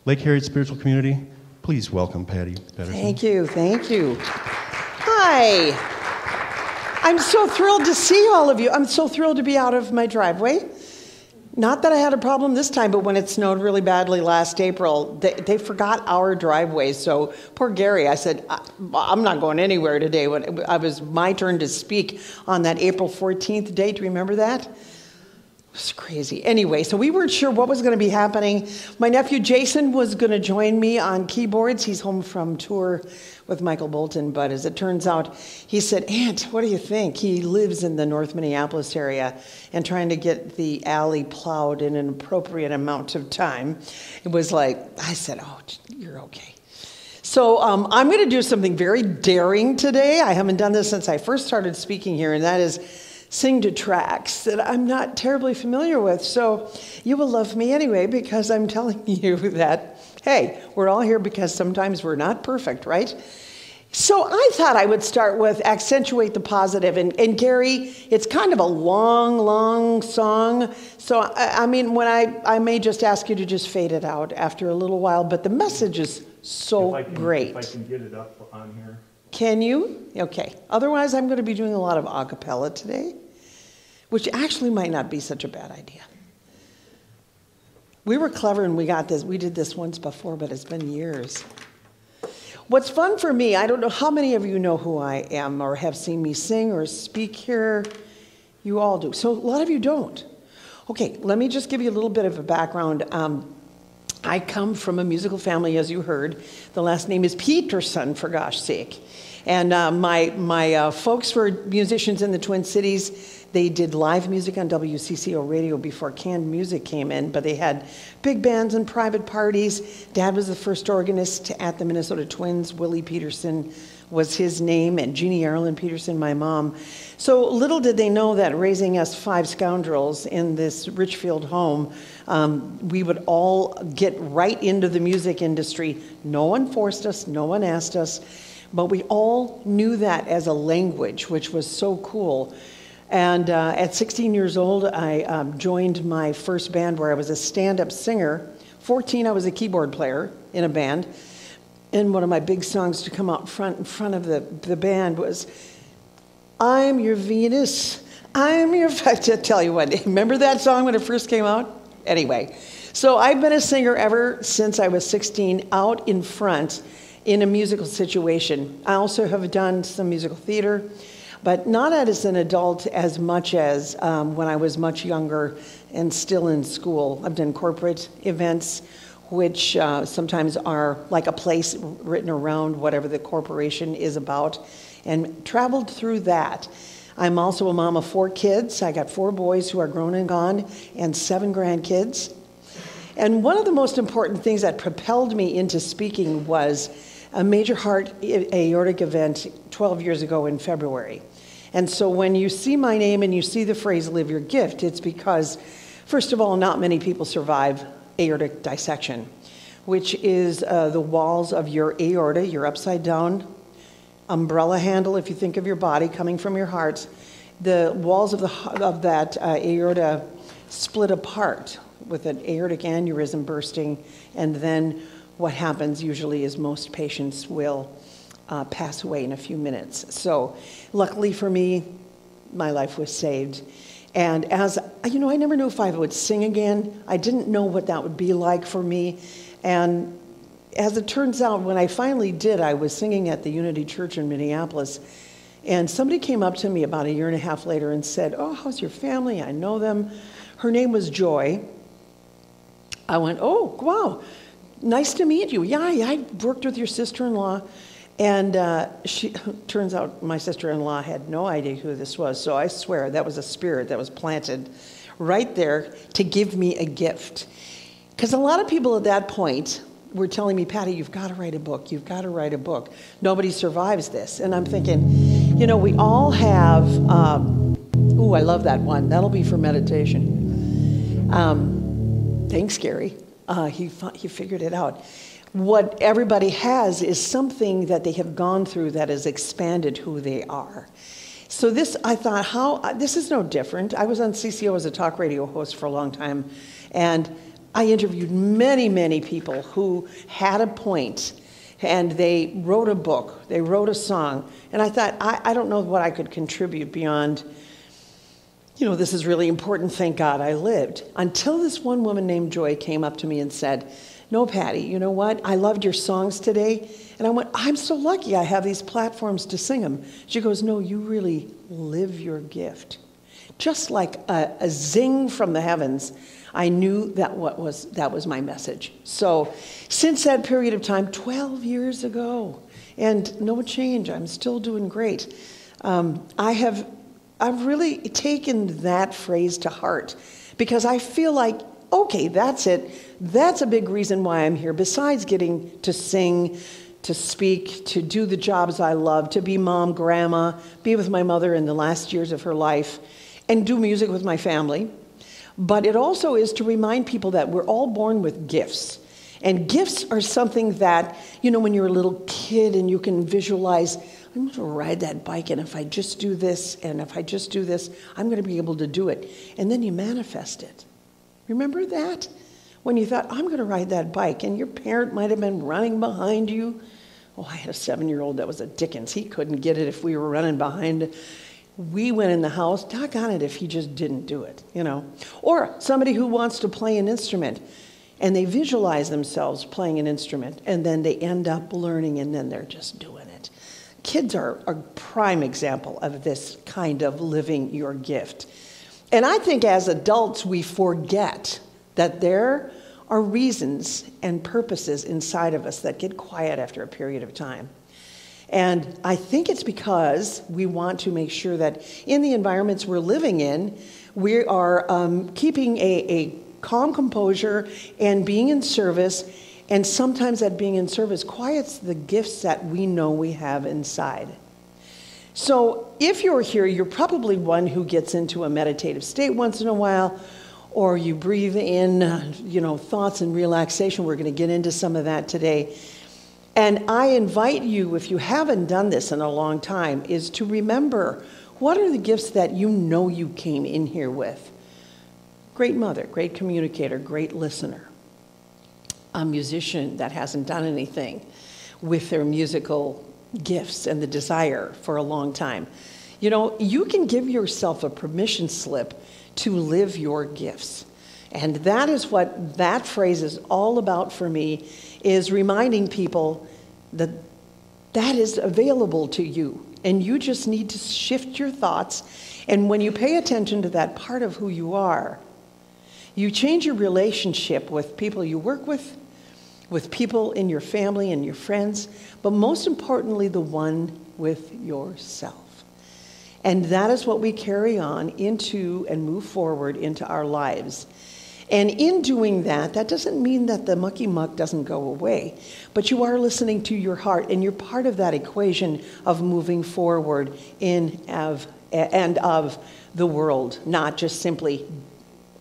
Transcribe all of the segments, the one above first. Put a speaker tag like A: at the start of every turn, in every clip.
A: Lake Harriet Spiritual Community, please welcome Patty Peterson.
B: Thank you, thank you. Hi. I'm so thrilled to see all of you. I'm so thrilled to be out of my driveway. Not that I had a problem this time, but when it snowed really badly last April, they forgot our driveway. So poor Gary, I said, I'm not going anywhere today. When it was my turn to speak on that April 14th date, do you remember that? It was crazy. Anyway, so we weren't sure what was going to be happening. My nephew Jason was going to join me on keyboards. He's home from tour with Michael Bolton, but as it turns out, he said, Aunt, what do you think? He lives in the North Minneapolis area, and trying to get the alley plowed in an appropriate amount of time, it was like, I said, oh, you're okay. So I'm going to do something very daring today. I haven't done this since I first started speaking here, and that is sing to tracks that I'm not terribly familiar with. So you will love me anyway, because I'm telling you that, hey, we're all here because sometimes we're not perfect, right? So I thought I would start with Accentuate the Positive. And Gary, it's kind of a long song. So, I mean, when I may just ask you to just fade it out after a little while, but the message is so great.
C: If I can get it up on here.
B: Can you? Okay. Otherwise, I'm going to be doing a lot of a cappella today, which actually might not be such a bad idea. We were clever and we got this. We did this once before, but it's been years. What's fun for me, I don't know how many of you know who I am or have seen me sing or speak here. You all do. So a lot of you don't. Okay, let me just give you a little bit of a background. I come from a musical family, as you heard. The last name is Peterson, for gosh sake. And my folks were musicians in the Twin Cities. They did live music on WCCO radio before canned music came in, but they had big bands and private parties. Dad was the first organist at the Minnesota Twins. Willie Peterson was his name, and Jeannie Arlen Peterson, my mom. So little did they know that raising us 5 scoundrels in this Richfield home, we would all get right into the music industry. No one forced us, no one asked us, but we all knew that as a language, which was so cool. And at 16 years old, I joined my first band where I was a stand-up singer. 14, I was a keyboard player in a band. And one of my big songs to come out in front of the band was, I'm your Venus, I'm your... I tell you what, remember that song when it first came out? Anyway, so I've been a singer ever since I was 16, out in front in a musical situation. I also have done some musical theater, but not as an adult as much as when I was much younger and still in school. I've done corporate events, which sometimes are like a place written around whatever the corporation is about, and traveled through that. I'm also a mom of 4 kids. I got 4 boys who are grown and gone, and 7 grandkids. And one of the most important things that propelled me into speaking was a major heart aortic event 12 years ago in February. And so when you see my name and you see the phrase live your gift, it's because, first of all, not many people survive aortic dissection, which is the walls of your aorta, your upside down umbrella handle, if you think of your body coming from your heart. The walls of that aorta split apart with an aortic aneurysm bursting, and then what happens usually is most patients will pass away in a few minutes. So luckily for me, my life was saved. And as, you know, I never knew if I would sing again. I didn't know what that would be like for me. And as it turns out, when I finally did, I was singing at the Unity Church in Minneapolis. And somebody came up to me about a year and a half later and said, oh, how's your family? I know them. Her name was Joy. I went, oh, wow, nice to meet you. Yeah, I worked with your sister-in-law. And she turns out my sister-in-law had no idea who this was. So I swear that was a spirit that was planted right there to give me a gift. Because a lot of people at that point were telling me, Patty, you've got to write a book. You've got to write a book. Nobody survives this. And I'm thinking, you know, we all have, ooh, I love that one. That'll be for meditation. Thanks, Gary. He figured it out. What everybody has is something that they have gone through that has expanded who they are. So this, I thought, this is no different. I was on CCO as a talk radio host for a long time, and I interviewed many, many people who had a point, and they wrote a book, they wrote a song, and I thought, I don't know what I could contribute beyond, this is really important, thank God I lived. Until this one woman named Joy came up to me and said, no, Patty, you know what? I loved your songs today. And I went, I'm so lucky I have these platforms to sing them. She goes, no, you really live your gift. Just like a zing from the heavens, I knew that was my message. So since that period of time, 12 years ago, and no change, I'm still doing great. I've really taken that phrase to heart because I feel like, okay, that's it. That's a big reason why I'm here. Besides getting to sing, to speak, to do the jobs I love, to be mom, grandma, be with my mother in the last years of her life, and do music with my family. But it also is to remind people that we're all born with gifts. And gifts are something that, when you're a little kid and you can visualize, I'm going to ride that bike, and if I just do this, and if I just do this, I'm going to be able to do it. And then you manifest it. Remember that? When you thought, I'm going to ride that bike, and your parent might have been running behind you. Oh, I had a 7-year-old that was a Dickens. He couldn't get it if we were running behind. We went in the house, doggone it if he just didn't do it, Or somebody who wants to play an instrument, and they visualize themselves playing an instrument, and then they end up learning, and then they're just doing it. Kids are a prime example of this kind of living your gift. And I think as adults, we forget that there are reasons and purposes inside of us that get quiet after a period of time. And I think it's because we want to make sure that in the environments we're living in, we are keeping a calm composure and being in service. And sometimes that being in service quiets the gifts that we know we have inside. So if you're here, you're probably one who gets into a meditative state once in a while, or you breathe in, thoughts and relaxation. We're going to get into some of that today. And I invite you, if you haven't done this in a long time, is to remember, what are the gifts that you came in here with? Great mother, great communicator, great listener. A musician that hasn't done anything with their musical gifts and the desire for a long time. You can give yourself a permission slip to live your gifts. And that is what that phrase is all about for me, is reminding people that that is available to you. And you just need to shift your thoughts. And when you pay attention to that part of who you are, you change your relationship with people you work with people in your family and your friends, but most importantly, the one with yourself. And that is what we carry on into and move forward into our lives. And in doing that, that doesn't mean that the mucky muck doesn't go away, but you are listening to your heart, and you're part of that equation of moving forward of the world, not just simply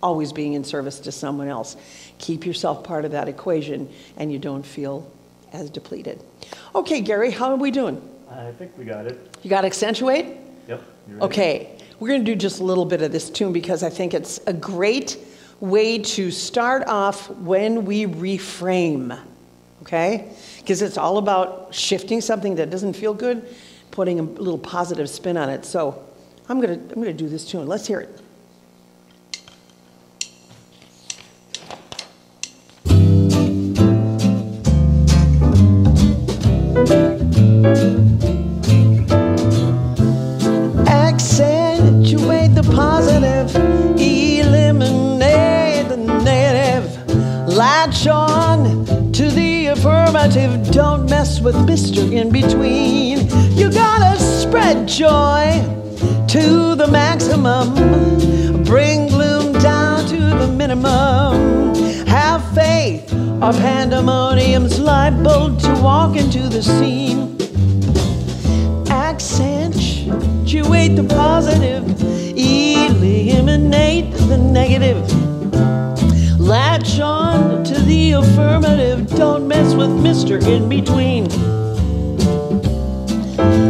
B: always being in service to someone else. Keep yourself part of that equation, and you don't feel as depleted. Okay, Gary, how are we doing?
C: I think we got it.
B: You got to accentuate?
C: Yep. You ready?
B: Okay, we're going to do just a little bit of this tune because I think it's a great way to start off when we reframe, okay? Because it's all about shifting something that doesn't feel good, putting a little positive spin on it. So I'm gonna do this tune. Let's hear it. Accentuate the positive, eliminate the negative, latch on to the affirmative, don't mess with Mr. In Between. You gotta spread joy to the maximum, bring gloom down to the minimum. Have faith, or pandemonium's liable to walk into the scene. Accentuate the positive, eliminate the negative, latch on to the affirmative, don't mess with Mr. In Between.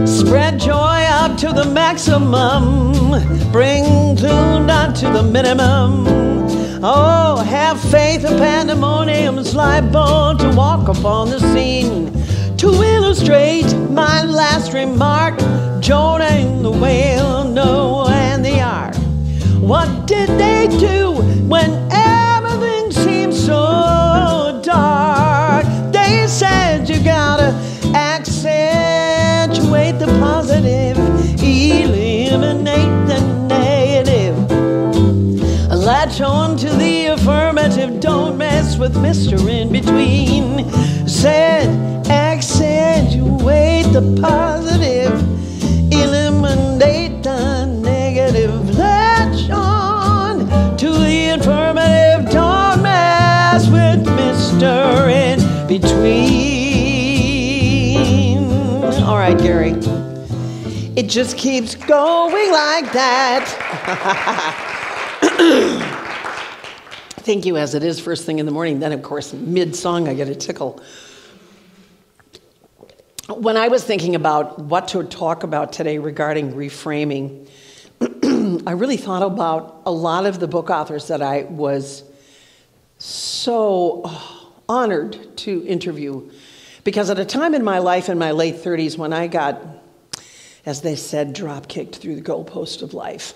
B: Spread joy out to the maximum, bring gloom down to the minimum. Oh, have faith, a pandemonium's liable to walk upon the scene. To illustrate my last remark, Jonah and the whale, Noah and the ark. What did they do when everything seemed so dark? They said you gotta accentuate the positive, eliminate the negative. Latch on to the affirmative, don't mess with Mr. In Between. Said accentuate the positive, eliminate the negative. Latch on to the affirmative, don't mess with Mr. In Between. All right, Gary. It just keeps going like that. Thank you, as it is first thing in the morning. Then, of course, mid-song, I get a tickle. When I was thinking about what to talk about today regarding reframing, I really thought about a lot of the book authors that I was so honored to interview. Because at a time in my life, in my late 30s, when I got, as they said, drop-kicked through the goalpost of life,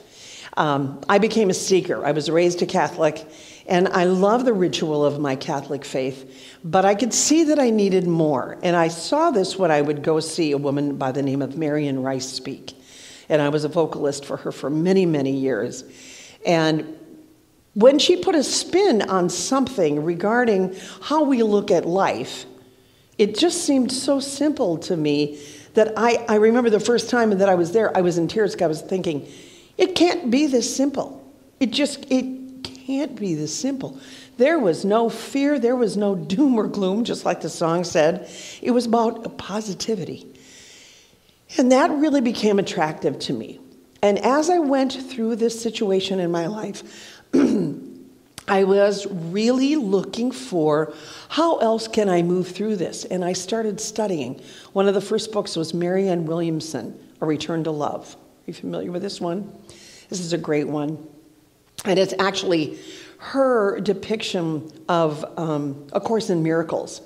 B: I became a seeker. I was raised a Catholic, and I love the ritual of my Catholic faith, but I could see that I needed more. And I saw this when I would go see a woman by the name of Marion Rice speak. And I was a vocalist for her for many, many years. And when she put a spin on something regarding how we look at life, it just seemed so simple to me that I remember the first time that I was there, I was in tears because I was thinking, it can't be this simple. It can't be this simple. There was no fear. There was no doom or gloom, just like the song said. It was about positivity. And that really became attractive to me. And as I went through this situation in my life, I was really looking for how else can I move through this? And I started studying. One of the first books was Marianne Williamson, A Return to Love. Are you familiar with this one? This is a great one. And it's actually her depiction of A Course in Miracles.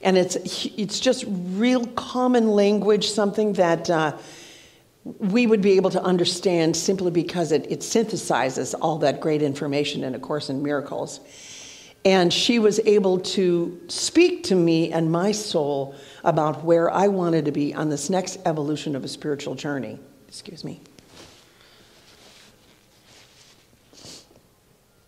B: And it's just real common language, something that we would be able to understand simply because it synthesizes all that great information in A Course in Miracles. And she was able to speak to me and my soul about where I wanted to be on this next evolution of a spiritual journey. Excuse me.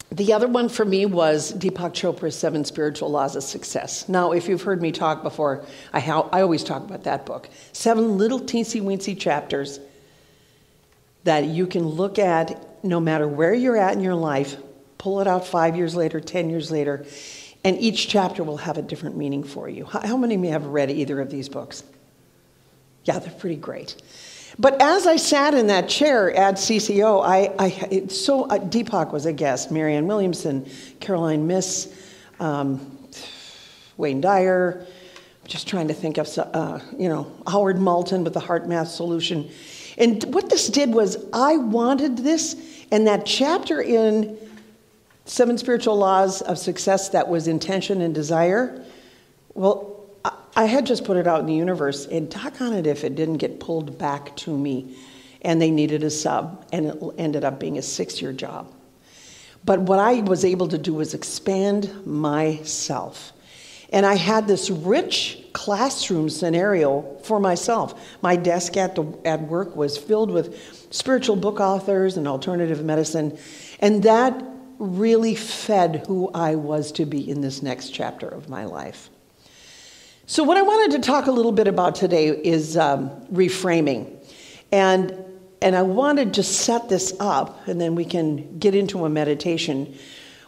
B: The other one for me was Deepak Chopra's 7 Spiritual Laws of Success. Now, if you've heard me talk before, I always talk about that book. 7 little teensy-weensy chapters that you can look at no matter where you're at in your life, pull it out 5 years later, 10 years later, and each chapter will have a different meaning for you. How many of you have read either of these books? Yeah, they're pretty great. But as I sat in that chair at CCO, Deepak was a guest, Marianne Williamson, Caroline Miss, Wayne Dyer, just trying to think of, Howard Moulton with the Heart Math Solution. And what this did was I wanted this, and that chapter in 7 Spiritual Laws of Success that was intention and desire, well, I had just put it out in the universe, and doggone it if it didn't get pulled back to me, and they needed a sub, and it ended up being a 6-year job. But what I was able to do was expand myself. And I had this rich classroom scenario for myself. My desk at work was filled with spiritual book authors and alternative medicine, and that really fed who I was to be in this next chapter of my life. So what I wanted to talk a little bit about today is reframing. And I wanted to set this up, and then we can get into a meditation.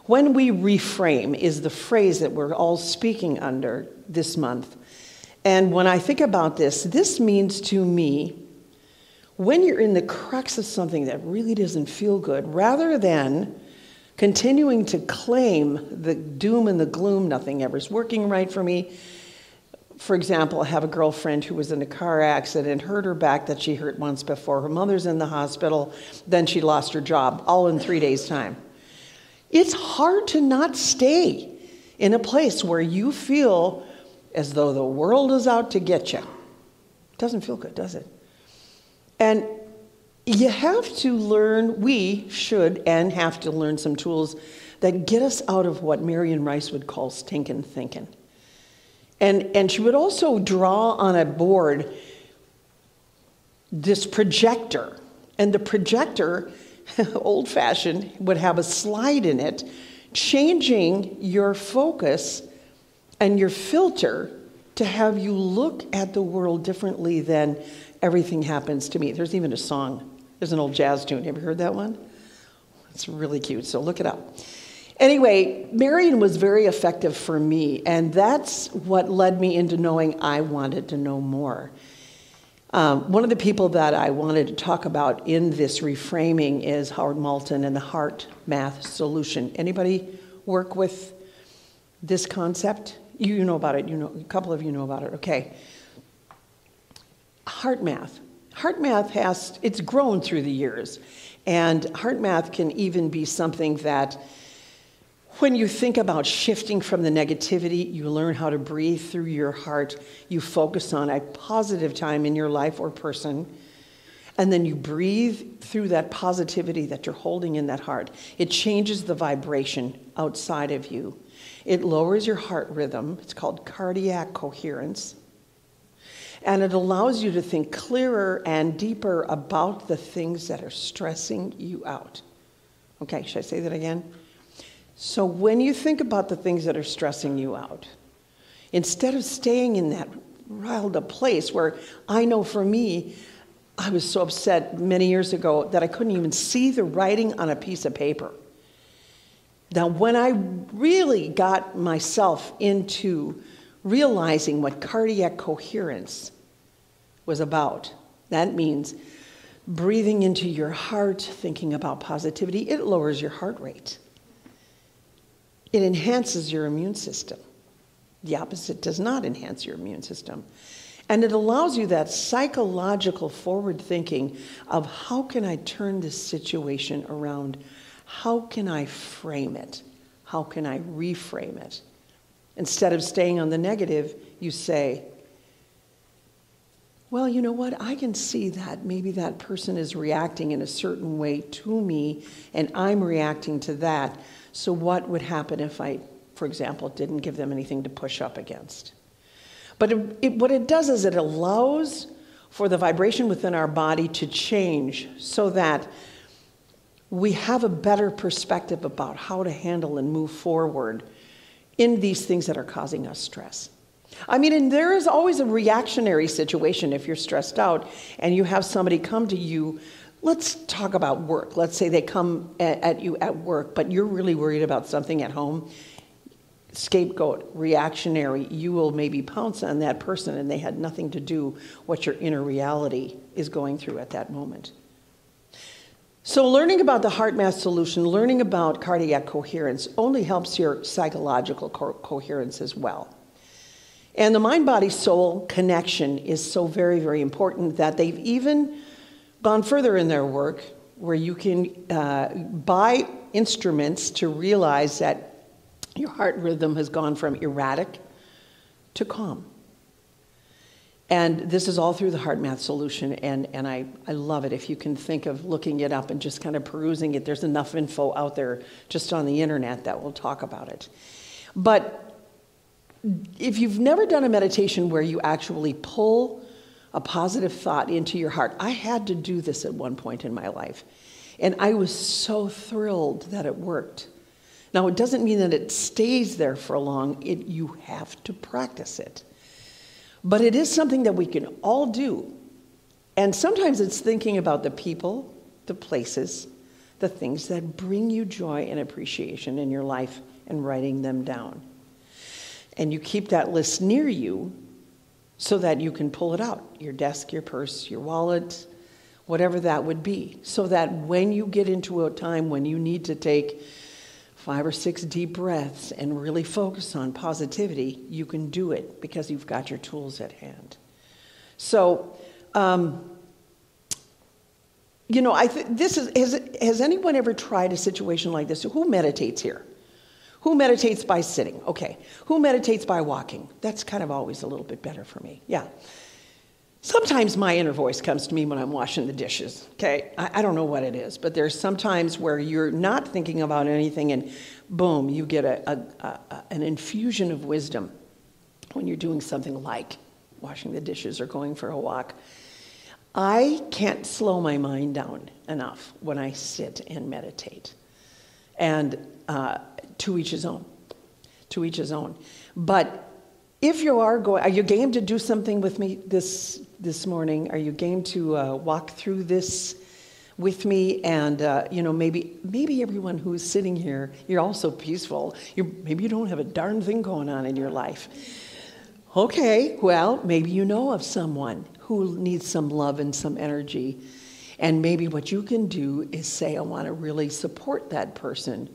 B: When we reframe is the phrase that we're all speaking under this month. And when I think about this means to me, when you're in the crux of something that really doesn't feel good, rather than continuing to claim the doom and the gloom, nothing ever's working right for me. For example, I have a girlfriend who was in a car accident, hurt her back that she hurt once before. Her mother's in the hospital. Then she lost her job, all in 3 days' time. It's hard to not stay in a place where you feel as though the world is out to get you. Doesn't feel good, does it? And you have to learn, we should and have to learn some tools that get us out of what Marion Rice would call stinking thinking. And she would also draw on a board this projector. And the projector, old-fashioned, would have a slide in it, changing your focus and your filter to have you look at the world differently than everything happens to me. There's even a song. There's an old jazz tune. Have you heard that one? It's really cute, so look it up. Anyway, Marion was very effective for me, and that's what led me into knowing I wanted to know more. One of the people that I wanted to talk about in this reframing is Howard Moulton and the heart math solution. Anybody work with this concept? You know about it. You know, a couple of you know about it. Okay. Heart math. Heart math it's grown through the years. And heart math can even be something that when you think about shifting from the negativity, you learn how to breathe through your heart. You focus on a positive time in your life or person, and then you breathe through that positivity that you're holding in that heart. It changes the vibration outside of you. It lowers your heart rhythm. It's called cardiac coherence. And it allows you to think clearer and deeper about the things that are stressing you out. Okay, should I say that again? So when you think about the things that are stressing you out, instead of staying in that riled up place where I know for me, I was so upset many years ago that I couldn't even see the writing on a piece of paper. Now, when I really got myself into realizing what cardiac coherence was about, that means breathing into your heart, thinking about positivity, it lowers your heart rate. It enhances your immune system. The opposite does not enhance your immune system. And it allows you that psychological forward thinking of how can I turn this situation around? How can I frame it? How can I reframe it? Instead of staying on the negative, you say, well, you know what? I can see that maybe that person is reacting in a certain way to me, and I'm reacting to that. So what would happen if I, for example, didn't give them anything to push up against? But what it does is it allows for the vibration within our body to change so that we have a better perspective about how to handle and move forward in these things that are causing us stress. I mean, and there is always a reactionary situation if you're stressed out and you have somebody come to you. Let's talk about work. Let's say they come at you at work, but you're really worried about something at home. Scapegoat, reactionary, you will maybe pounce on that person and they had nothing to do what your inner reality is going through at that moment. So learning about the heart math solution, learning about cardiac coherence only helps your psychological coherence as well. And the mind-body-soul connection is so very, very important that they've even gone further in their work where you can buy instruments to realize that your heart rhythm has gone from erratic to calm. And this is all through the heart math solution, and I love it. If you can think of looking it up and just kind of perusing it, there's enough info out there just on the internet that will talk about it. But if you've never done a meditation where you actually pull a positive thought into your heart, I had to do this at one point in my life, and I was so thrilled that it worked. Now, it doesn't mean that it stays there for long. You have to practice it. But it is something that we can all do. And sometimes it's thinking about the people, the places, the things that bring you joy and appreciation in your life and writing them down. And you keep that list near you so that you can pull it out, your desk, your purse, your wallet, whatever that would be, so that when you get into a time when you need to take 5 or 6 deep breaths and really focus on positivity, you can do it because you've got your tools at hand. So You know, has anyone ever tried a situation like this? Who meditates here? Who meditates by sitting? Okay. Who meditates by walking? That's kind of always a little bit better for me. Yeah. Sometimes my inner voice comes to me when I'm washing the dishes, okay? I don't know what it is, but there's sometimes where you're not thinking about anything and boom, you get an infusion of wisdom when you're doing something like washing the dishes or going for a walk. I can't slow my mind down enough when I sit and meditate. And to each his own. To each his own. But if you are you game to do something with me this morning? Are you game to walk through this with me? And maybe everyone who's sitting here, you're all so peaceful. Maybe you don't have a darn thing going on in your life. Okay, well, maybe you know of someone who needs some love and some energy. And maybe what you can do is say, I want to really support that person.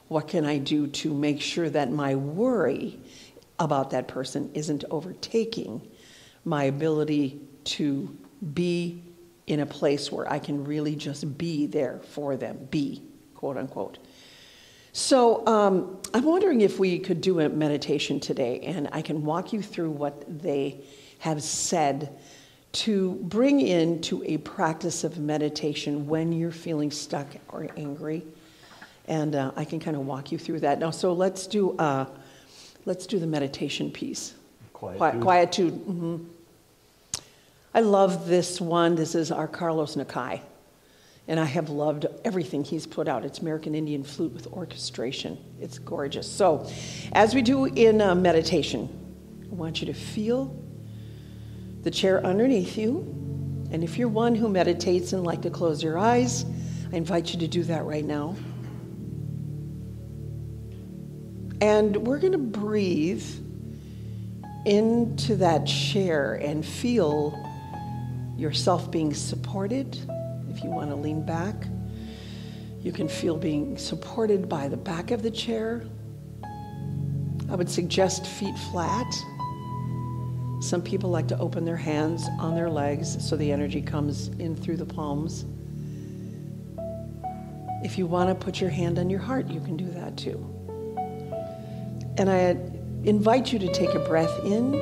B: What can I do to make sure that my worry about that person isn't overtaking my ability to be in a place where I can really just be there for them, be, quote unquote. So I'm wondering if we could do a meditation today, and I can walk you through what they have said to bring into a practice of meditation when you're feeling stuck or angry. And I can kind of walk you through that. Now, so let's do the meditation piece. Quietude. Mm-hmm. I love this one. This is our Carlos Nakai. And I have loved everything he's put out. It's American Indian flute with orchestration. It's gorgeous. So, as we do in meditation, I want you to feel the chair underneath you. And if you're one who meditates and like to close your eyes, I invite you to do that right now. And we're going to breathe into that chair and feel yourself being supported. If you want to lean back, you can feel being supported by the back of the chair. I would suggest feet flat. Some people like to open their hands on their legs so the energy comes in through the palms. If you want to put your hand on your heart, you can do that too. And I invite you to take a breath in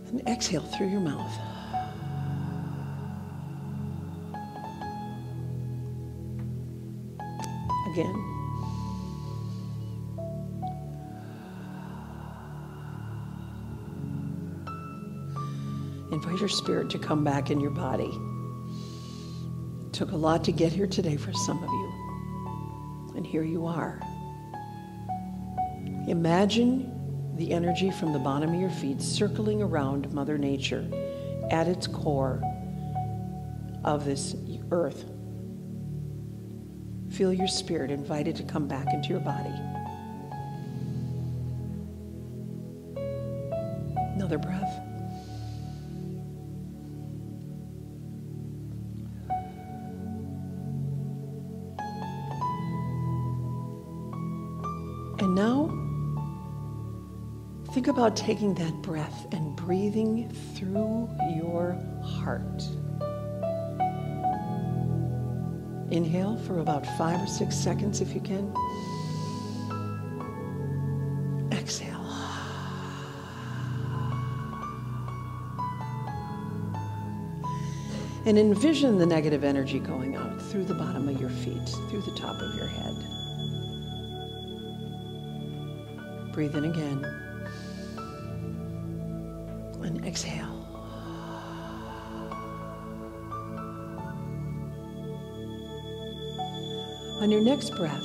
B: and exhale through your mouth. Again. Invite your spirit to come back in your body. It took a lot to get here today for some of you. And here you are. Imagine the energy from the bottom of your feet circling around Mother Nature at its core of this earth. Feel your spirit invited to come back into your body. Another breath. And now, think about taking that breath and breathing through your heart. Inhale for about 5 or 6 seconds if you can. Exhale. And envision the negative energy going out through the bottom of your feet, through the top of your head. Breathe in again. And exhale. On your next breath,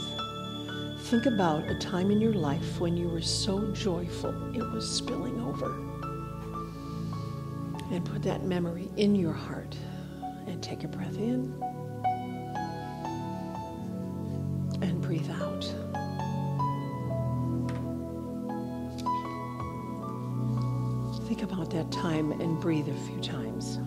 B: think about a time in your life when you were so joyful it was spilling over. And put that memory in your heart. And take a breath in. And breathe out. Think about that time and breathe a few times.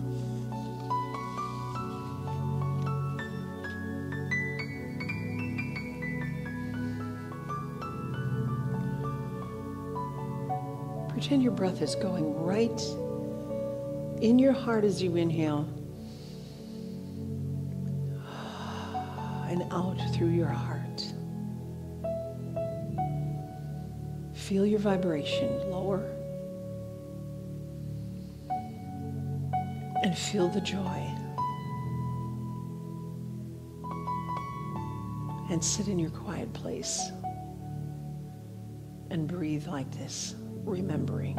B: Pretend your breath is going right in your heart as you inhale, and out through your heart. Feel your vibration lower, and feel the joy. And sit in your quiet place and breathe like this, remembering.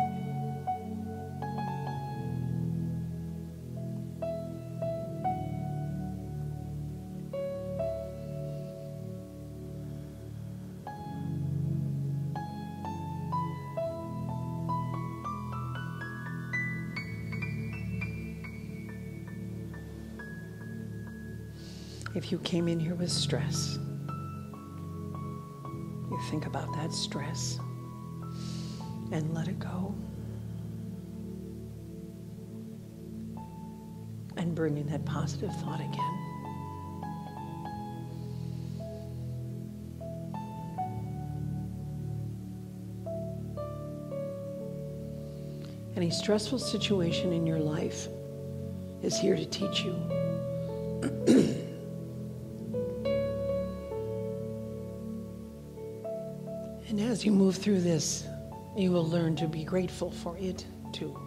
B: If you came in here with stress, you think about that stress and let it go. And bring in that positive thought again. Any stressful situation in your life is here to teach you. And as you move through this, you will learn to be grateful for it too.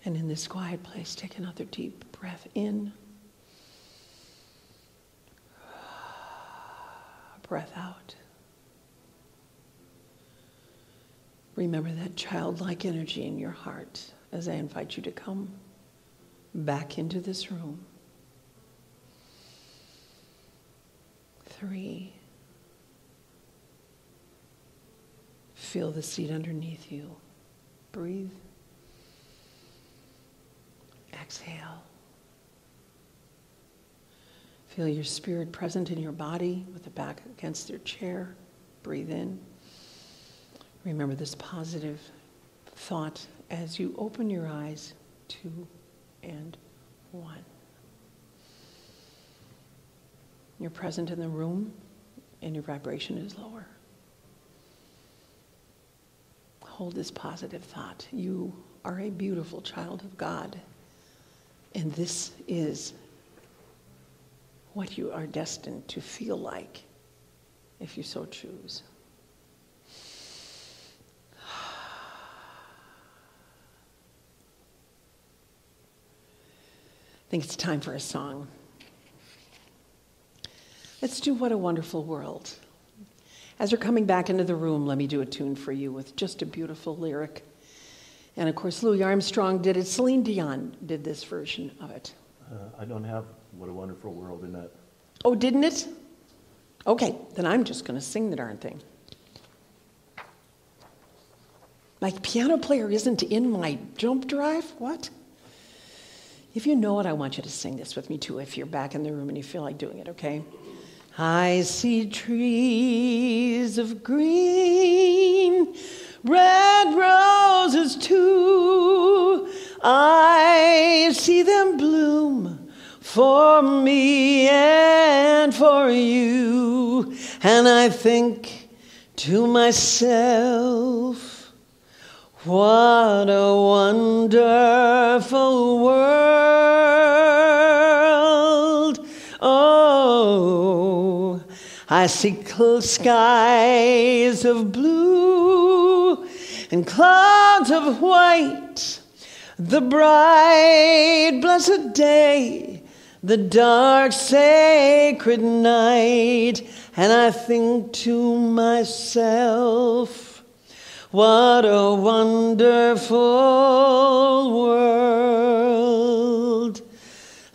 B: And in this quiet place, take another deep breath in. Breath out. Remember that childlike energy in your heart as I invite you to come back into this room. 3. Feel the seat underneath you. Breathe. Exhale. Feel your spirit present in your body with the back against your chair. Breathe in. Remember this positive thought as you open your eyes. 2 and 1. You're present in the room and your vibration is lower. Hold this positive thought. You are a beautiful child of God, and this is what you are destined to feel like if you so choose. I think it's time for a song. Let's do What a Wonderful World. As you're coming back into the room, let me do a tune for you with just a beautiful lyric. And of course, Louis Armstrong did it. Celine Dion did this version of it.
C: I don't have What a Wonderful World in that.
B: Oh, didn't it? Okay, then I'm just going to sing the darn thing. My piano player isn't in my jump drive? What? If you know it, I want you to sing this with me too if you're back in the room and you feel like doing it, okay? I see trees of green, red roses too. I see them bloom for me and for you. And I think to myself, what a wonderful world. Oh, I see skies of blue and clouds of white, the bright, blessed day, the dark, sacred night. And I think to myself, what a wonderful world.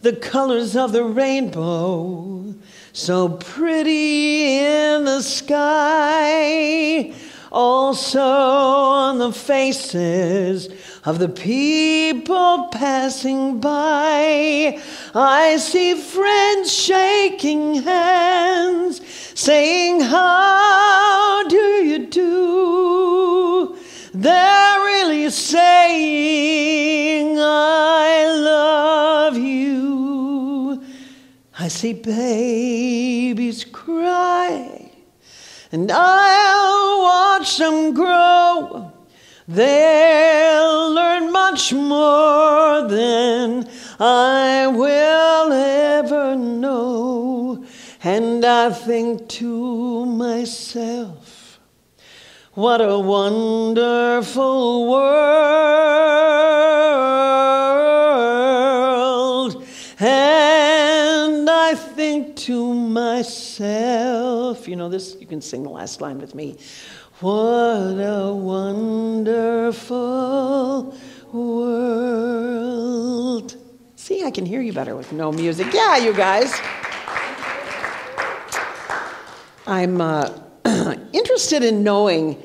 B: The colors of the rainbow, so pretty in the sky, also on the faces of the people passing by. I see friends shaking hands, saying, how do you do? They're really saying, I love you. I see babies cry, and I'll watch them grow. They'll learn much more than I will ever know. And I think to myself, what a wonderful world. And I think to myself, you know this, you can sing the last line with me. What a wonderful world. See, I can hear you better with no music. Yeah, you guys. I'm interested in knowing,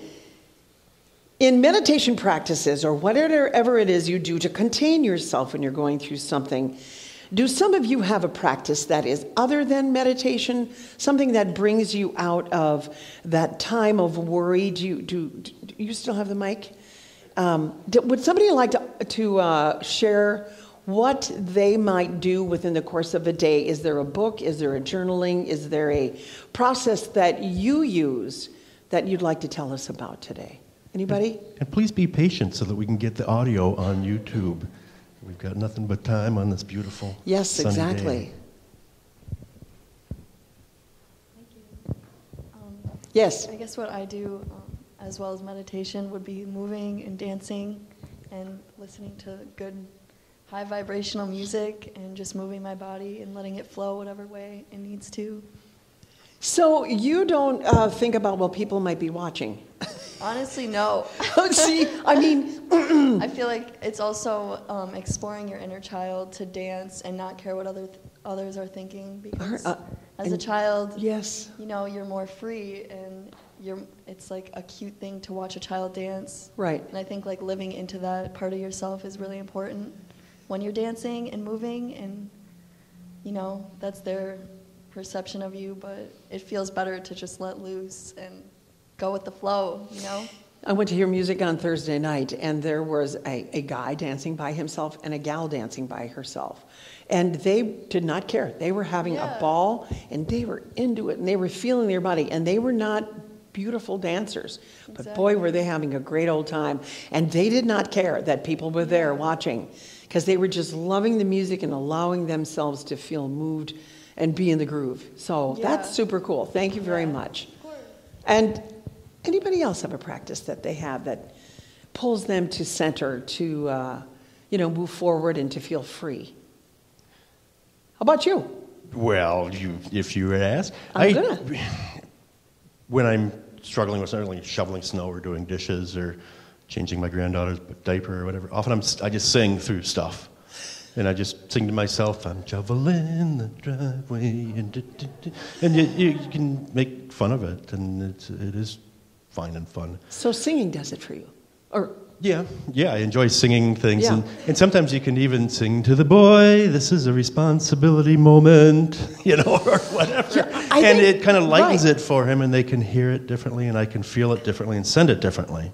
B: in meditation practices or whatever it is you do to contain yourself when you're going through something, do some of you have a practice that is other than meditation, something that brings you out of that time of worry? Do you still have the mic? Would somebody like to share what they might do within the course of a day? Is there a book? Is there a journaling? Is there a process that you use that you'd like to tell us about today? Anybody?
A: And please be patient so that we can get the audio on YouTube. We've got nothing but time on this beautiful
B: Yes,
A: sunny
B: exactly.
A: day.
D: Thank you.
B: Yes.
D: I guess what I do, as well as meditation, would be moving and dancing and listening to good high vibrational music and just moving my body and letting it flow whatever way it needs to.
B: So you don't think about, well, people might be watching.
D: Honestly, no.
B: See, I mean,
D: I feel like it's also exploring your inner child to dance and not care what others are thinking, because as a child,
B: yes,
D: you know, you're more free, and it's like a cute thing to watch a child dance.
B: right.
D: And I think like living into that part of yourself is really important when you're dancing and moving, and you know, that's their perception of you, but it feels better to just let loose and go with the flow, you know?
B: I went to hear music on Thursday night, and there was a guy dancing by himself and a gal dancing by herself. And they did not care. They were having a ball, and they were into it, and they were feeling their body, and they were not beautiful dancers. But boy, were they having a great old time. And they did not care that people were there watching, because they were just loving the music and allowing themselves to feel moved and be in the groove. So that's super cool. Thank you very much.
D: Of course.
B: And anybody else have a practice that they have that pulls them to center, to move forward and to feel free? How about you?
A: Well, if you were to ask, when I'm struggling with something like shoveling snow or doing dishes or changing my granddaughter's diaper or whatever, often I just sing through stuff. And I just sing to myself, I'm shoveling the driveway, and you can make fun of it, and it is fine and fun.
B: So singing does it for you? Or
A: Yeah, I enjoy singing things,
B: Yeah.
A: and sometimes you can even sing to the boy, this is a responsibility moment, or whatever. And it kind of lightens it for him, and they can hear it differently, and I can feel it differently and send it differently.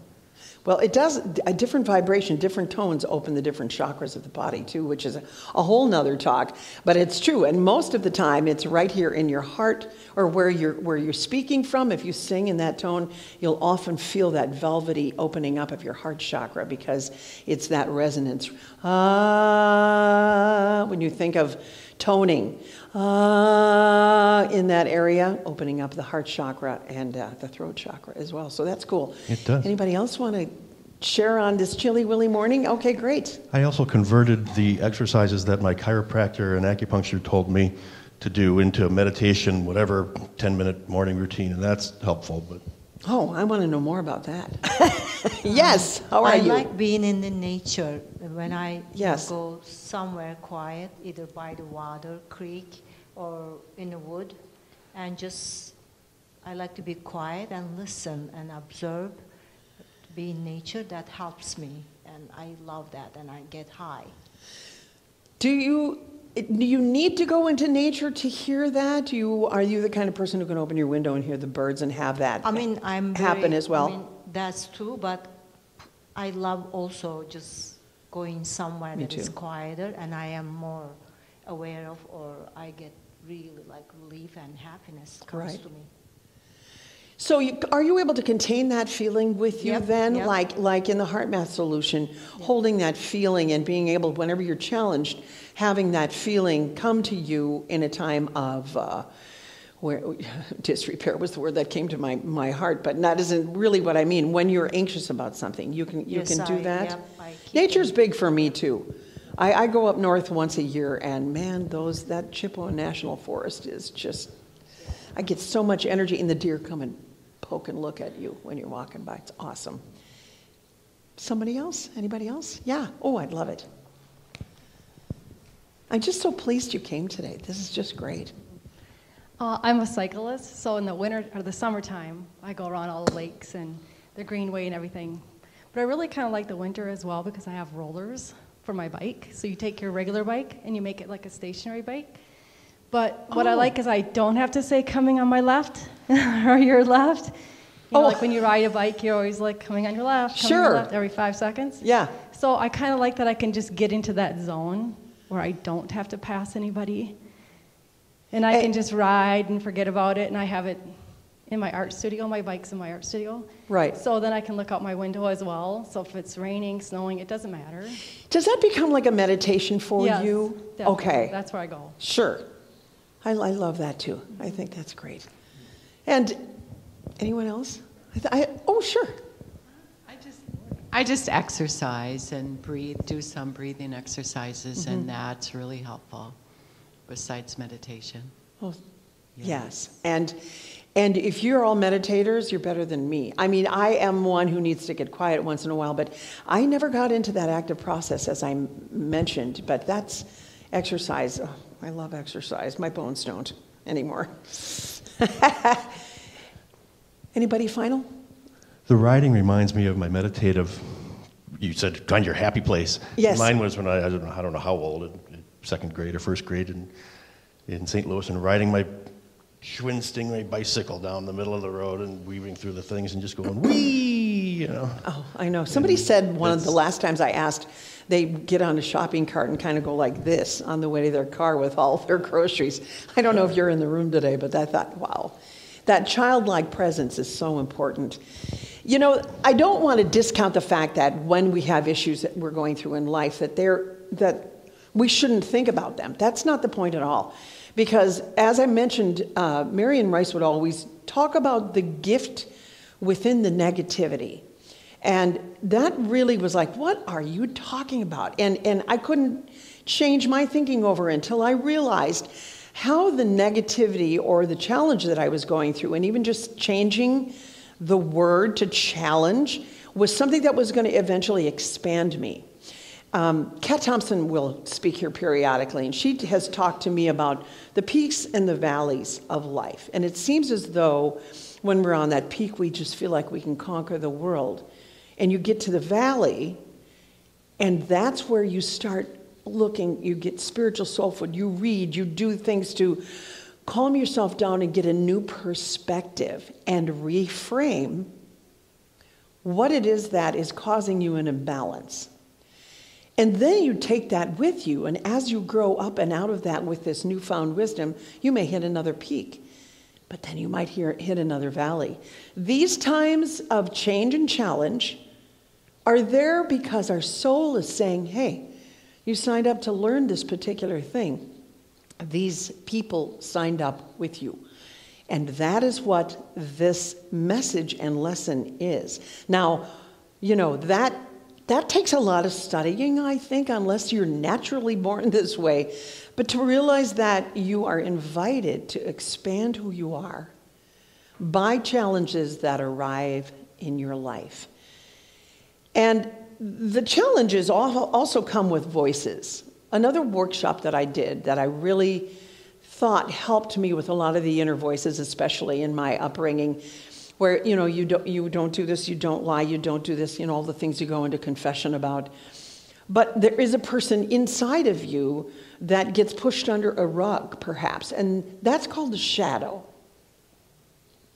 B: well, it does, a different vibration, different tones open the different chakras of the body too, which is a whole nother talk. But it's true, and most of the time it's right here in your heart, or where you're speaking from. If you sing in that tone, you'll often feel that velvety opening up of your heart chakra, because it's that resonance. When you think of toning, in that area, opening up the heart chakra and the throat chakra as well. So that's cool.
A: It does.
B: Anybody else want to share on this chilly willy morning? Okay, great.
A: I also converted the exercises that my chiropractor and acupuncture told me to do into a meditation, whatever, 10-minute morning routine, and that's helpful. But
B: Oh, I want to know more about that. Yes, how are you?
E: I like being in the nature. When I
B: Yes.
E: go somewhere quiet, either by the water, creek, or in the wood, and I like to be quiet and listen and observe, be in nature. That helps me, and I love that, and I get high.
B: Do you need to go into nature to hear that? Are you the kind of person who can open your window and hear the birds and have that happen as well?
E: I mean, that's true, but I love also just going somewhere
B: Me
E: that is
B: too.
E: quieter, and I am more aware of, or I get really like relief and happiness comes
B: Right.
E: to me.
B: So are you able to contain that feeling with you
E: Yep,
B: then?
E: yep.
B: Like in the heart math solution, holding that feeling and being able, whenever you're challenged, having that feeling come to you in a time of where disrepair was the word that came to my heart, but that isn't really what I mean. When you're anxious about something, you can
E: Yes,
B: do that.
E: yep, I keep
B: Nature's
E: it.
B: big for me too. I go up north once a year, and man, that Chippewa National Forest is just, I get so much energy, and the deer come and poke and look at you when you're walking by. It's awesome. Somebody else? Anybody else? Yeah. Oh, I'd love it. I'm just so pleased you came today. This is just great.
F: I'm a cyclist, so in the winter or the summertime, I go around all the lakes and the greenway and everything. But I really kind of like the winter as well because I have rollers for my bike. So you take your regular bike and you make it like a stationary bike. But what I like is I don't have to say coming on my left or your left. You know, like when you ride a bike, you're always like coming on your left, coming on your left every 5 seconds.
B: Yeah.
F: So I kind of like that I can just get into that zone where I don't have to pass anybody. And I can just ride and forget about it, and I have it in my art studio. My bike's in my art studio.
B: Right.
F: So then I can look out my window as well. So if it's raining, snowing, it doesn't matter.
B: Does that become like a meditation for
F: Yes,
B: you?
F: definitely.
B: Okay.
F: That's where I go.
B: Sure. I love that too. I think that's great. And anyone else? Oh, sure.
G: I just exercise and breathe, do some breathing exercises, and that's really helpful, besides meditation.
B: Oh, yes. And if you're all meditators, you're better than me. I mean, I am one who needs to get quiet once in a while, but I never got into that active process, as I mentioned, but that's exercise. Oh, I love exercise. My bones don't anymore. Anybody final?
A: The riding reminds me of my meditative, you said find your happy place.
B: Yes.
A: Mine was when I don't know how old, in second grade or first grade in St. Louis, and riding my twin Stingray bicycle down the middle of the road and weaving through the things and just going, wee, you know.
B: Oh, I know. Somebody said one of the last times I asked, they get on a shopping cart and kind of go like this on the way to their car with all their groceries. I don't know if you're in the room today, but I thought, wow, that childlike presence is so important. You know, I don't want to discount the fact that when we have issues that we're going through in life, that we shouldn't think about them. That's not the point at all. Because as I mentioned, Marion Rice would always talk about the gift within the negativity. And that really was like, what are you talking about? And I couldn't change my thinking over until I realized how the negativity or the challenge that I was going through, and even just changing the word to challenge, was something that was going to eventually expand me. Kat Thompson will speak here periodically, and she has talked to me about the peaks and the valleys of life. And it seems as though when we're on that peak, we just feel like we can conquer the world. And you get to the valley, and that's where you start looking, you get spiritual soul food, you read, you do things to calm yourself down and get a new perspective and reframe what it is that is causing you an imbalance. And then you take that with you, and as you grow up and out of that with this newfound wisdom, you may hit another peak, but then you might hit another valley. These times of change and challenge are there because our soul is saying, hey, you signed up to learn this particular thing. These people signed up with you. And that is what this message and lesson is. Now, you know, that takes a lot of studying, I think, unless you're naturally born this way. But to realize that you are invited to expand who you are by challenges that arrive in your life. And the challenges also come with voices. Another workshop that I did that I really thought helped me with a lot of the inner voices, especially in my upbringing, where, you know, you don't do this, you don't lie, you don't do this, you know, all the things you go into confession about. But there is a person inside of you that gets pushed under a rug, perhaps, and that's called the shadow.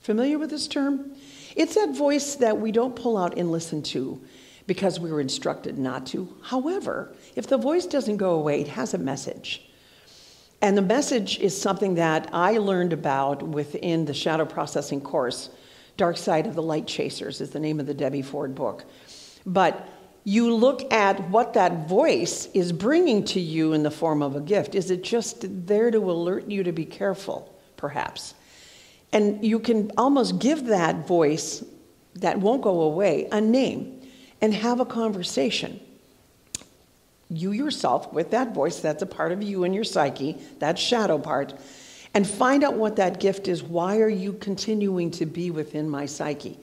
B: Familiar with this term? It's that voice that we don't pull out and listen to because we were instructed not to. However, if the voice doesn't go away, it has a message. And the message is something that I learned about within the shadow processing course. Dark Side of the Light Chasers is the name of the Debbie Ford book. But you look at what that voice is bringing to you in the form of a gift. Is it just there to alert you to be careful, perhaps? And you can almost give that voice that won't go away a name and have a conversation. You yourself, with that voice, that's a part of you and your psyche, that shadow part, and find out what that gift is. Why are you continuing to be within my psyche?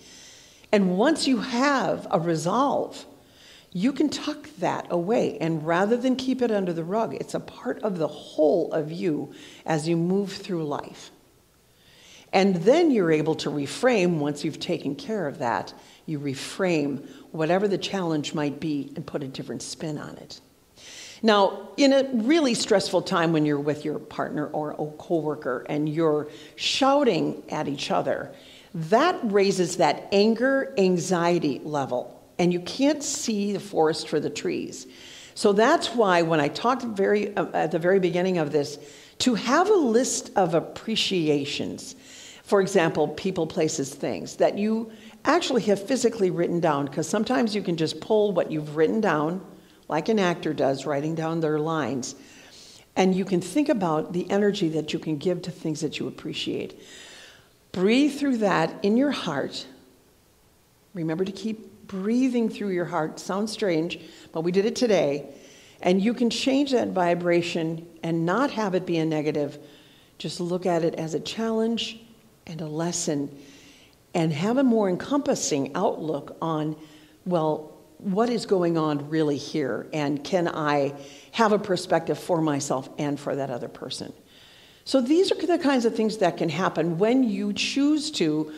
B: And once you have a resolve, you can tuck that away. And rather than keep it under the rug, it's a part of the whole of you as you move through life. And then you're able to reframe, once you've taken care of that, you reframe whatever the challenge might be and put a different spin on it. Now, in a really stressful time when you're with your partner or a coworker and you're shouting at each other, that raises that anger, anxiety level, and you can't see the forest for the trees. So that's why when I talked at the very beginning of this, to have a list of appreciations, for example, people, places, things, that you actually have physically written down, because sometimes you can just pull what you've written down, like an actor does, writing down their lines. And you can think about the energy that you can give to things that you appreciate. Breathe through that in your heart. Remember to keep breathing through your heart. Sounds strange, but we did it today. And you can change that vibration and not have it be a negative. Just look at it as a challenge and a lesson, and have a more encompassing outlook on, well, what is going on really here, and can I have a perspective for myself and for that other person? So these are the kinds of things that can happen when you choose to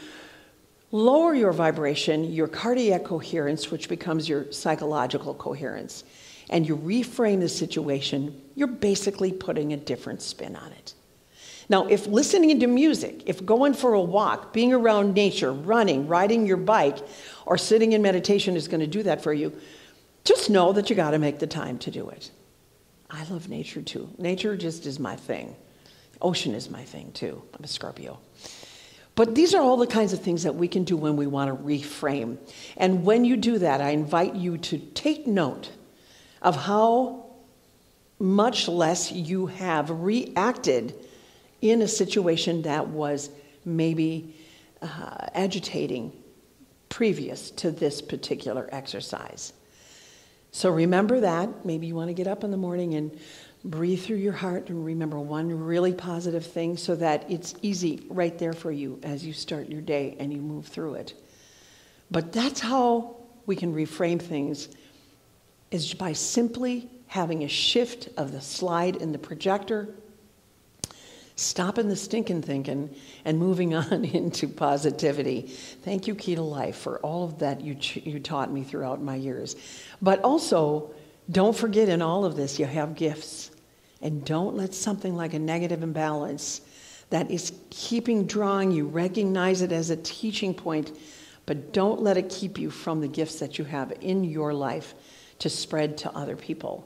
B: lower your vibration, your cardiac coherence, which becomes your psychological coherence, and you reframe the situation. You're basically putting a different spin on it. Now, if listening to music, if going for a walk, being around nature, running, riding your bike, or sitting in meditation is going to do that for you, just know that you got to make the time to do it. I love nature too. Nature just is my thing. Ocean is my thing too. I'm a Scorpio. But these are all the kinds of things that we can do when we want to reframe. And when you do that, I invite you to take note of how much less you have reacted in a situation that was maybe agitating previous to this particular exercise. So remember that. Maybe you want to get up in the morning and breathe through your heart and remember one really positive thing so that it's easy right there for you as you start your day and you move through it. But that's how we can reframe things, is by simply having a shift of the slide in the projector, stopping the stinking thinking, and moving on into positivity. Thank you, Key to Life, for all of that you taught me throughout my years. But also, don't forget in all of this, you have gifts. And don't let something like a negative imbalance that is drawing you, recognize it as a teaching point, but don't let it keep you from the gifts that you have in your life to spread to other people.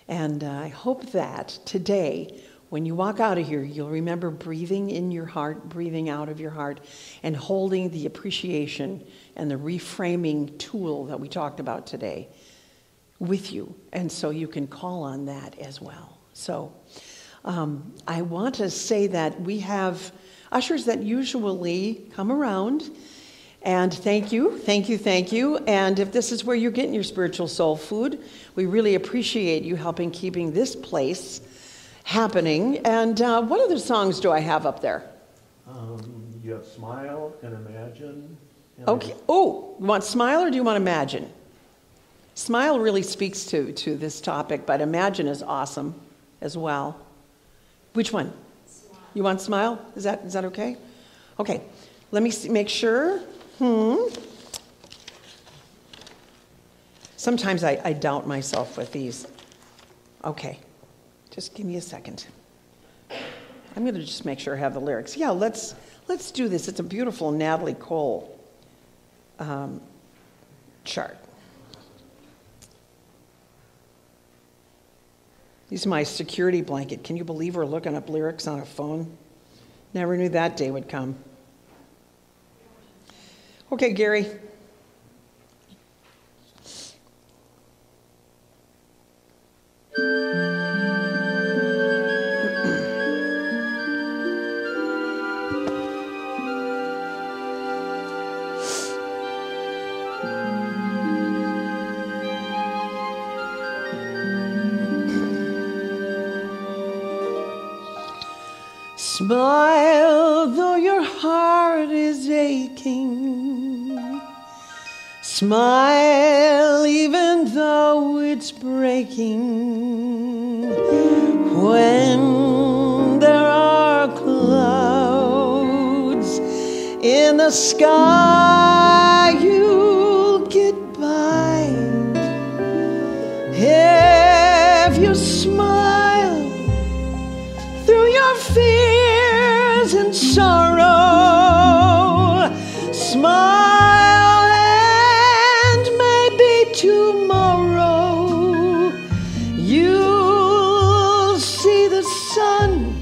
B: And I hope that today, when you walk out of here, you'll remember breathing in your heart, breathing out of your heart, and holding the appreciation and the reframing tool that we talked about today with you. And so you can call on that as well. So I want to say that we have ushers that usually come around. And thank you. And if this is where you're getting your spiritual soul food, we really appreciate you helping keeping this place happening. And what other songs do I have up there?
C: You have Smile and Imagine. And
B: Okay. Oh, you want Smile or do you want Imagine? Smile really speaks to this topic, but Imagine is awesome as well. Which one? Smile. You want Smile? Is that okay? Okay. Let me make sure. Sometimes I doubt myself with these. Okay. Just give me a second. I'm going to just make sure I have the lyrics. Yeah, let's do this. It's a beautiful Natalie Cole chart. He's my security blanket. Can you believe we're looking up lyrics on a phone? Never knew that day would come. Okay, Gary. Smile though your heart is aching. Smile even though it's breaking. When there are clouds in the sky, you'll get by. If you smile through your fears and sorrow, smile and maybe tomorrow you'll see the sun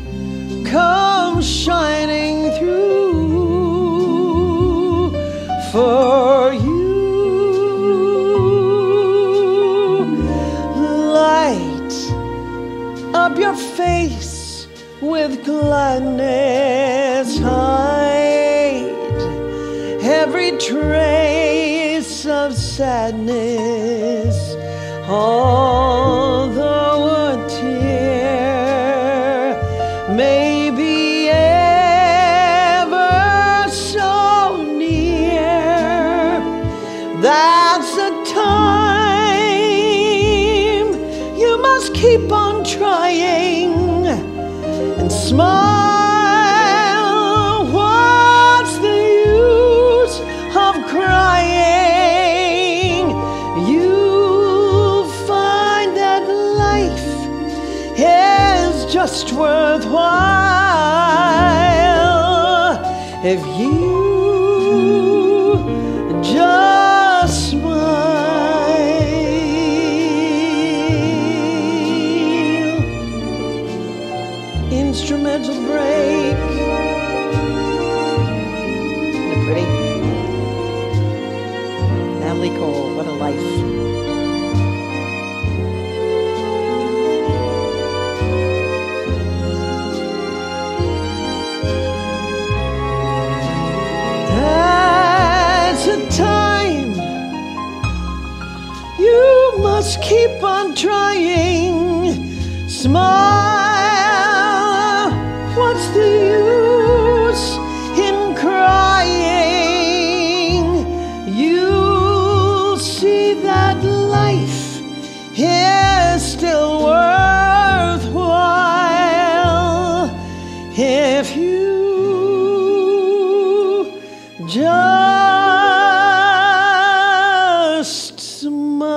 B: come shining through for you. Light up your face with gladness, hide every trace of sadness, although a tear may be ever so near. That's the time you must keep on trying and smile. What's the use of crying? You'll find that life is just worthwhile if you just smile. Instrumental break. Isn't it pretty? Natalie Cole, what a life. That's a time you must keep on trying. Smile. What's the use in crying? You'll see that life is still worthwhile if you just smile.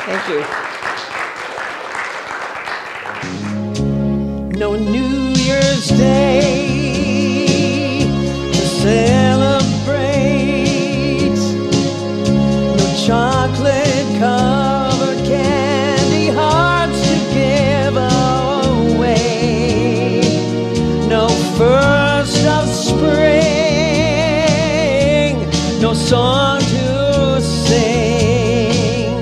B: Thank you. No New Year's Day to celebrate, no chocolate covered candy hearts to give away, no first of spring, no song to sing.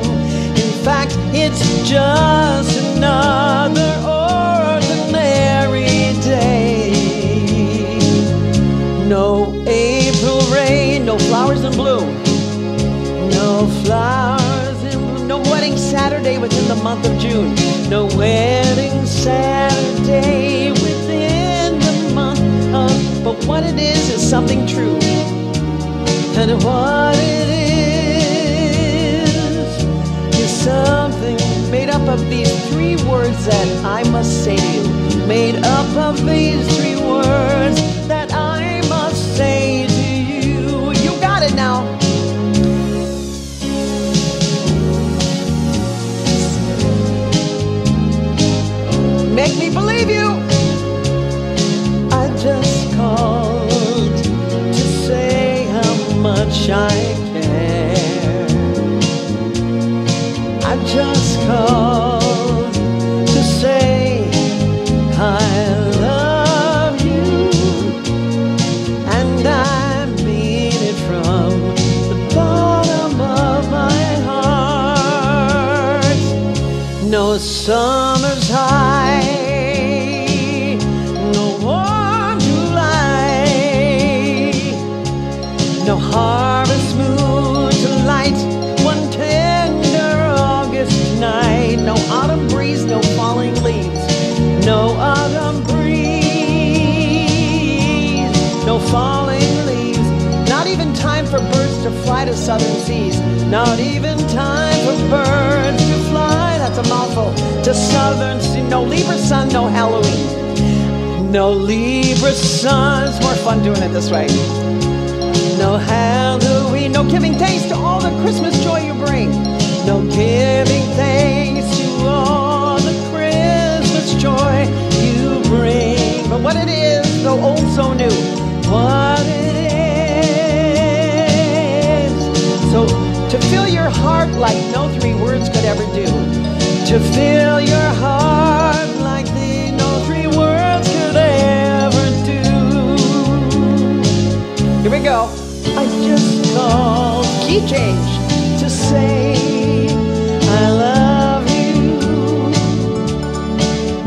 B: In fact, it's just another ordinary day. No April rain, no flowers in bloom, no flowers in bloom, no wedding Saturday within the month of June, no wedding Saturday within the month of, but what it is something true, and what it is something made up of these three words that I must say to you, made up of these three words that I must say to you. You got it now. I just called to say I love you, and I mean it from the bottom of my heart. No summer's high, no warm July, no harvest moon to light one tender August night, no autumn breeze, no falling leaves, no autumn breeze, no falling leaves, not even time for birds to fly to southern seas, not even time for birds to fly, that's a mouthful, to southern seas, no Libra sun, no Halloween, no Libra sun, it's more fun doing it this way. No Halloween, no giving thanks to all the Christmas joy you bring. No giving thanks to all the Christmas joy you bring. But what it is, so old, so new, what it is. So to fill your heart like no three words could ever do. To fill your heart like no three words could ever do. Here we go. I just called, key change, to say I love you.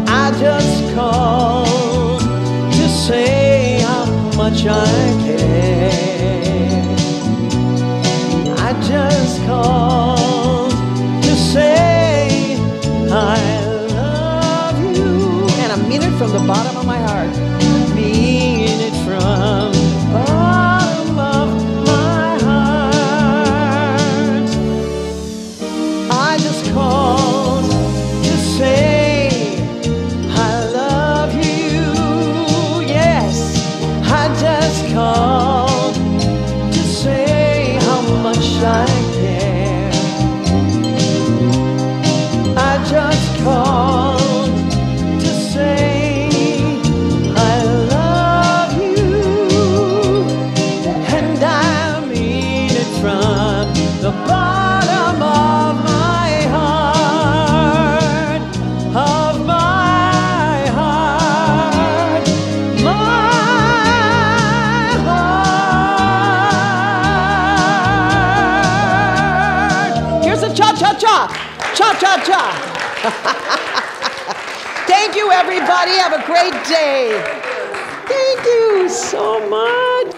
B: I just called to say how much I care. I just called to say I love you. And I mean it from the bottom of my heart. Mean it from the bottom of my heart. I just called to say I love you. Yes, I just called to say how much I care. I just called to say I love you, and I mean it from the bottom of my heart, of my heart, my heart. Here's a cha-cha-cha, cha-cha-cha. Thank you, everybody. Have a great day. Thank you so much.